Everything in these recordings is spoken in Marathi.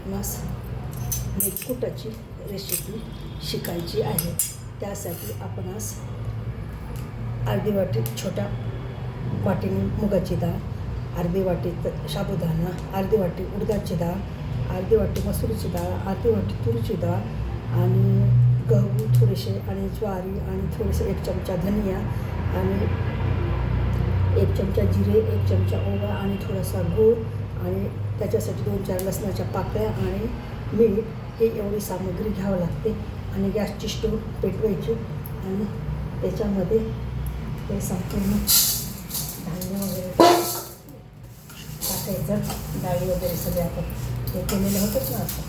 आपणास मेथकुटाची रेसिपी शिकायची आहे. त्यासाठी आपणास अर्धी वाटी छोट्या वाटीने मुगाची डाळ, अर्धी वाटी साबुदाणा, अर्धी वाटी उडदाची डाळ, अर्धी वाटी मसुरीची डाळ, अर्धी वाटी तुरीची डाळ आणि गहू थोडेसे आणि ज्वारी आणि थोडेसे 1 चमचा धनिया आणि 1 चमचा जिरे, 1 चमचा ओवा आणि थोडासा गूळ आणि त्याच्यासाठी 2-4 लसणाच्या पाकळ्या आणि मीठ हे एवढी सामग्री घ्यावं लागते. आणि गॅसची स्टोव पेटवायची आणि त्याच्यामध्ये हे संपूर्ण धान्य वगैरे टाकायचं. डाळी वगैरे सगळे आपण हे केलेलं होतंच ना आता.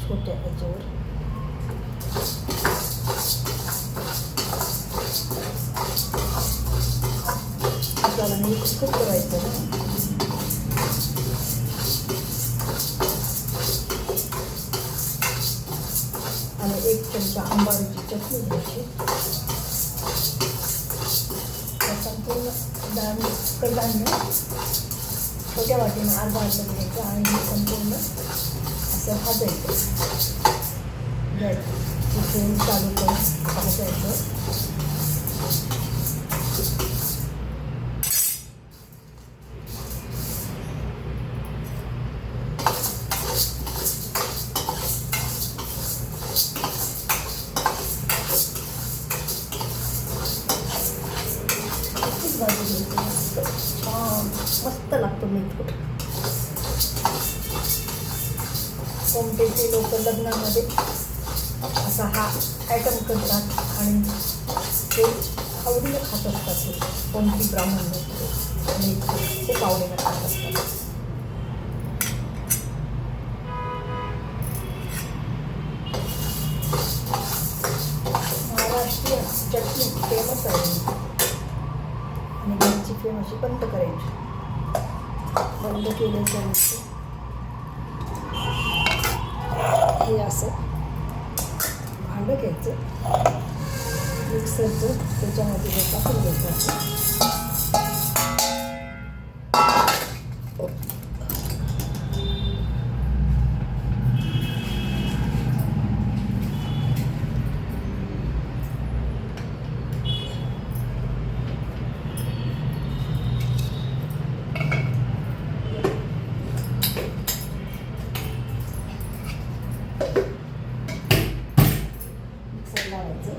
छोट्या याच्यावर आपल्याला मीठ खूप करायचं आणि 1 चमचा आंबाडीची चटणी घ्यायची. संपूर्ण कडधान्य छोट्या वाटीनं अर्धा घ्यायचं आणि हे संपूर्ण असं भाजायचं. फ्लेम चालू करून भाजायचं. छान मस्त लागतो मेथकूट. कोणतेचे लोक लग्नामध्ये असा हा आयटम करतात आणि ते आवडीनं खात असतात. कोणती ब्राह्मण मेथकूट खूप आवडीनं खात असतात. महाराष्ट्रीयन चटणी फेमस आहे आणि घरची फ्लेम अशी बंद करायची. बंद केल्याच्यानंतर हे असं भांडं घ्यायचं मिक्सरचं, त्याच्यामध्ये हे टाकून घ्यायचं. लावायचं.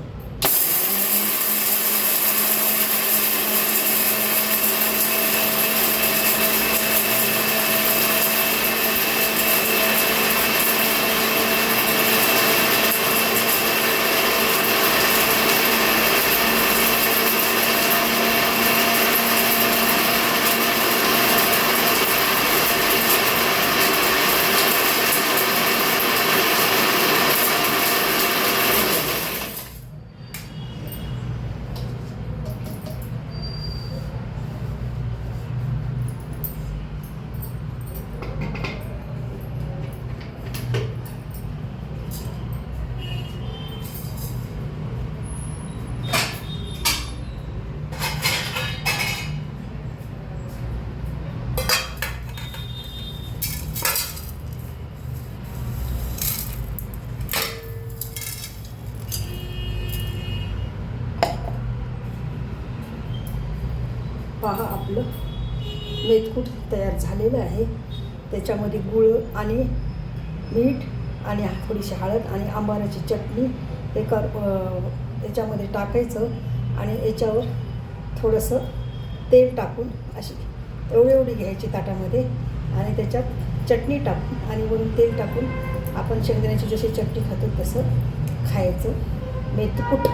पहा आपलं मेथकूट तयार झालेलं आहे. त्याच्यामध्ये गूळ आणि मीठ आणि थोडीशी हळद आणि आंबाड्याची चटणी एका याच्यामध्ये टाकायचं आणि याच्यावर थोडंसं तेल टाकून अशी एवढी घ्यायची ताटामध्ये आणि त्याच्यात चटणी टाकून आणि वरून तेल टाकून आपण शेंगदाण्याची जशी चटणी खातो तसं खायचं. मेथकूट